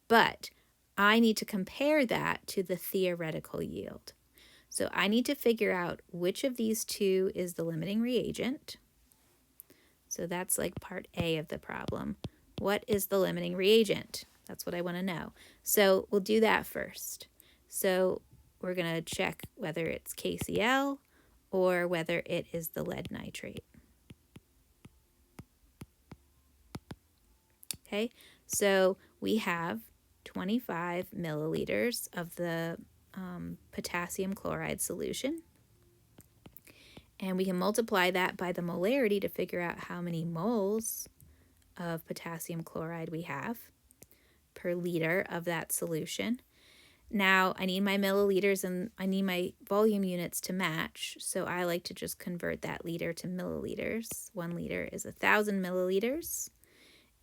But I need to compare that to the theoretical yield. So I need to figure out which of these two is the limiting reagent. So that's like part A of the problem. What is the limiting reagent? That's what I want to know. So we'll do that first. So we're going to check whether it's KCl or whether it is the lead nitrate. Okay, so we have 25 milliliters of the potassium chloride solution. And we can multiply that by the molarity to figure out how many moles of potassium chloride we have per liter of that solution. Now I need my milliliters and I need my volume units to match. So I like to just convert that liter to milliliters. 1 liter is 1,000 milliliters.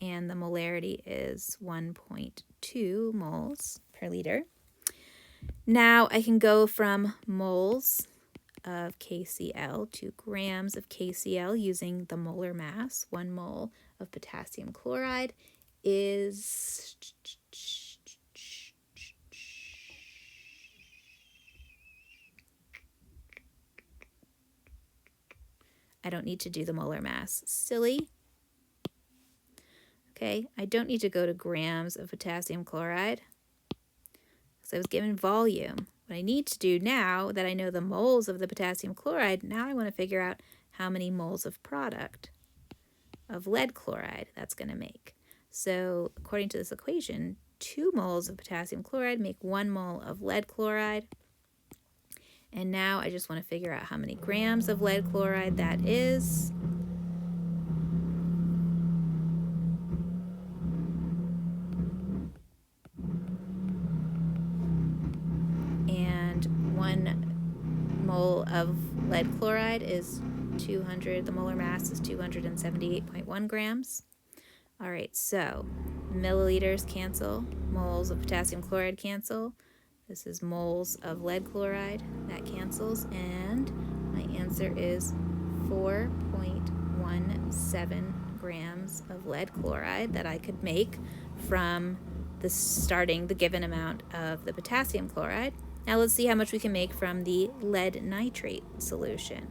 And the molarity is 1.2 moles per liter. Now I can go from moles of KCl to grams of KCl using the molar mass. 1 mole of potassium chloride is I don't need to do the molar mass. Silly. Okay, I don't need to go to grams of potassium chloride because I was given volume. What I need to do now that I know the moles of the potassium chloride, now I want to figure out how many moles of product of lead chloride that's going to make. So according to this equation, 2 moles of potassium chloride make 1 mole of lead chloride. And now I just want to figure out how many grams of lead chloride that is. And 1 mole of lead chloride is 200, the molar mass is 278.1 grams. All right, so milliliters cancel, moles of potassium chloride cancel. This is moles of lead chloride, that cancels, and my answer is 4.17 grams of lead chloride that I could make from the given amount of the potassium chloride. Now let's see how much we can make from the lead nitrate solution.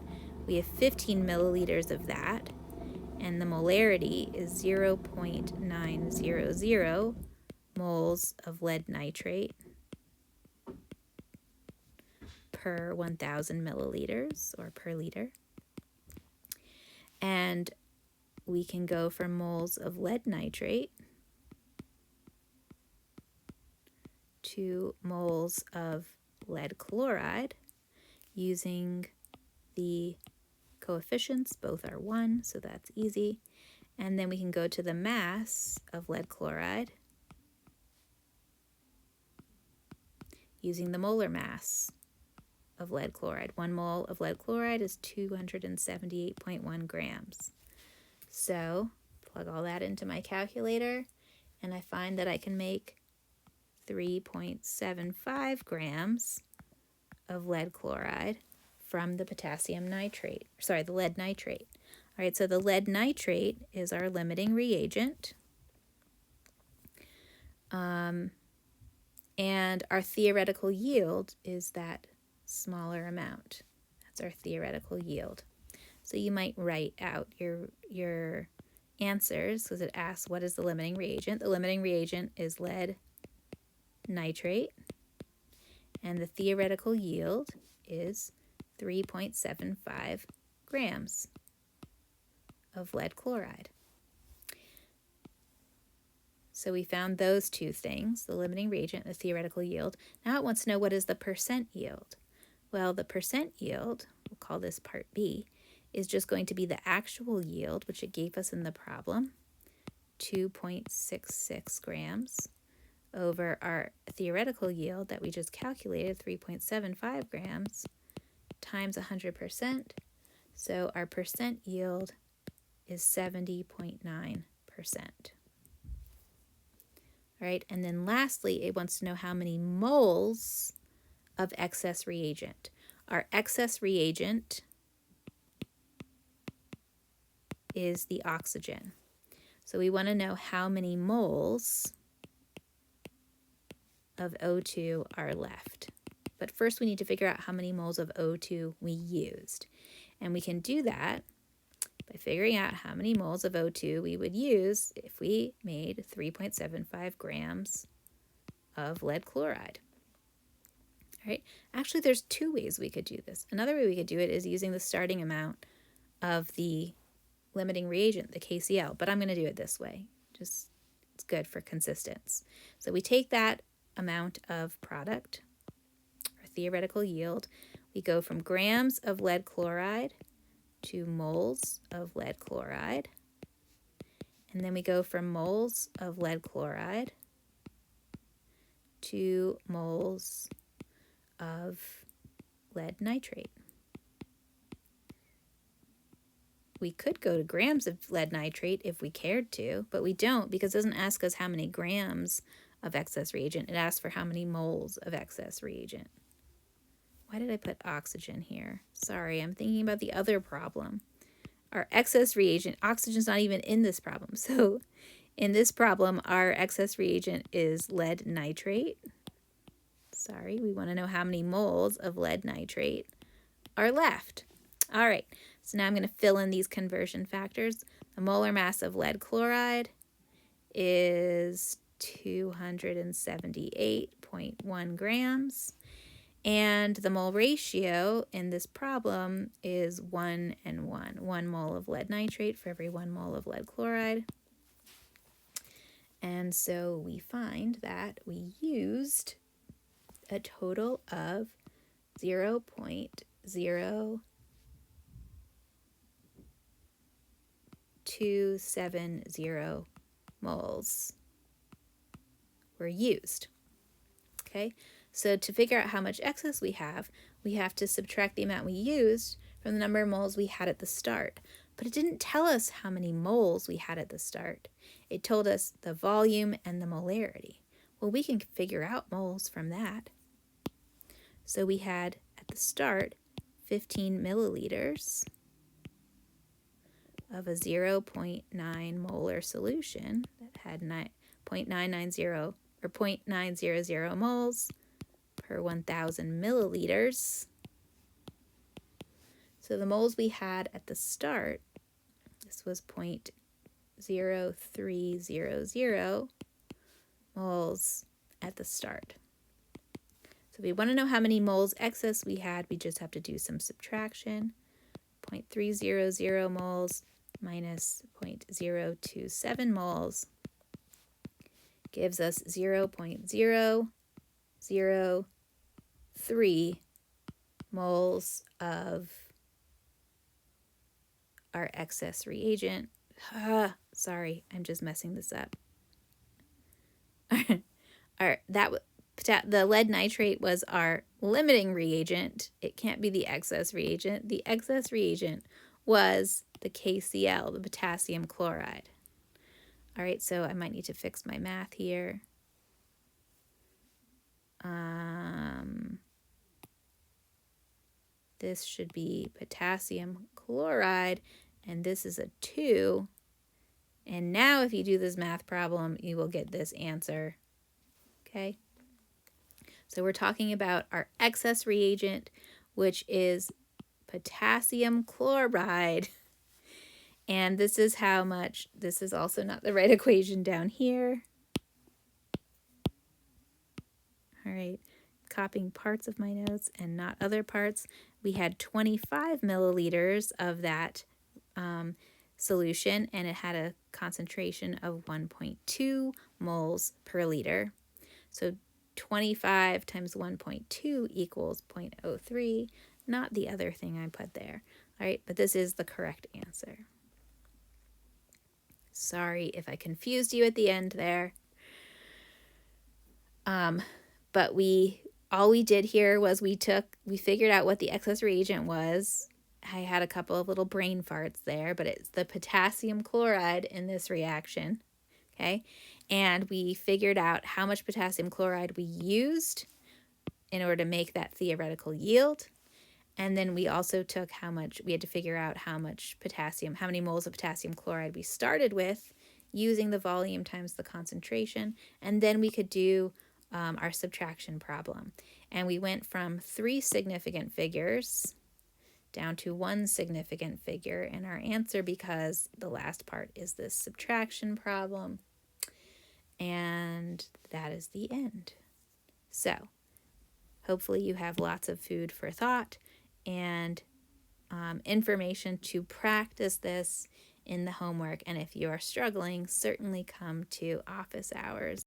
We have 15 milliliters of that, and the molarity is 0.900 moles of lead nitrate per 1,000 milliliters or per liter. And we can go from moles of lead nitrate to moles of lead chloride using the coefficients. Both are 1, so that's easy. And then we can go to the mass of lead chloride using the molar mass of lead chloride. 1 mole of lead chloride is 278.1 grams. So plug all that into my calculator, and I find that I can make 3.75 grams of lead chloride from the potassium nitrate, the lead nitrate. All right, so the lead nitrate is our limiting reagent. And our theoretical yield is that smaller amount. That's our theoretical yield. So you might write out your answers because it asks what is the limiting reagent. The limiting reagent is lead nitrate, and the theoretical yield is 3.75 grams of lead chloride. So we found those two things, the limiting reagent and the theoretical yield. Now it wants to know what is the percent yield. Well, the percent yield, we'll call this part B, is just going to be the actual yield, which it gave us in the problem, 2.66 grams, over our theoretical yield that we just calculated, 3.75 grams, times 100%. So our percent yield is 70.9%. All right, and then lastly, it wants to know how many moles of excess reagent. Our excess reagent is the oxygen. So we want to know how many moles of O2 are left. But first we need to figure out how many moles of O2 we used. And we can do that by figuring out how many moles of O2 we would use if we made 3.75 grams of lead chloride. All right. Actually, there's two ways we could do this. Another way we could do it is using the starting amount of the limiting reagent, the KCl, but I'm going to do it this way. Just, it's good for consistency. So we take that amount of product, our theoretical yield, we go from grams of lead chloride to moles of lead chloride, and then we go from moles of lead chloride to moles of lead nitrate. We could go to grams of lead nitrate if we cared to, but we don't because it doesn't ask us how many grams of excess reagent. It asks for how many moles of excess reagent. Why did I put oxygen here? Sorry, I'm thinking about the other problem. Our excess reagent, oxygen's not even in this problem. So in this problem, our excess reagent is lead nitrate. Sorry, we want to know how many moles of lead nitrate are left. All right, so now I'm going to fill in these conversion factors. The molar mass of lead chloride is 278.1 grams. And the mole ratio in this problem is 1 and 1. 1 mole of lead nitrate for every 1 mole of lead chloride. And so we find that we used a total of 0.0270 moles were used. Okay? So to figure out how much excess we have to subtract the amount we used from the number of moles we had at the start. But it didn't tell us how many moles we had at the start. It told us the volume and the molarity. Well, we can figure out moles from that. So we had at the start 15 milliliters of a 0.9 molar solution that had 0.990 or 0.900 moles per 1,000 milliliters. So the moles we had at the start, this was 0.0300 moles at the start. So if we want to know how many moles excess we had, we just have to do some subtraction. 0.300 moles minus 0.027 moles gives us 0.003 moles of our excess reagent. Sorry, I'm just messing this up. The lead nitrate was our limiting reagent. It can't be the excess reagent. The excess reagent was the KCl, the potassium chloride. All right, so I might need to fix my math here. This should be potassium chloride, and this is a 2. And now if you do this math problem, you will get this answer. Okay? So we're talking about our excess reagent, which is potassium chloride. And this is how much, this is also not the right equation down here. All right, copying parts of my notes and not other parts. We had 25 milliliters of that solution, and it had a concentration of 1.2 moles per liter. So 25 times 1.2 equals 0.03, not the other thing I put there. All right, but this is the correct answer. Sorry if I confused you at the end there. But all we did here was we figured out what the excess reagent was. I had a couple of little brain farts there, but it's the potassium chloride in this reaction, okay? And we figured out how much potassium chloride we used in order to make that theoretical yield. And then we also took we had to figure out how many moles of potassium chloride we started with using the volume times the concentration. And then we could do our subtraction problem. And we went from 3 significant figures down to 1 significant figure in our answer because the last part is this subtraction problem. And that is the end. So hopefully you have lots of food for thought and information to practice this in the homework. And if you are struggling, certainly come to office hours.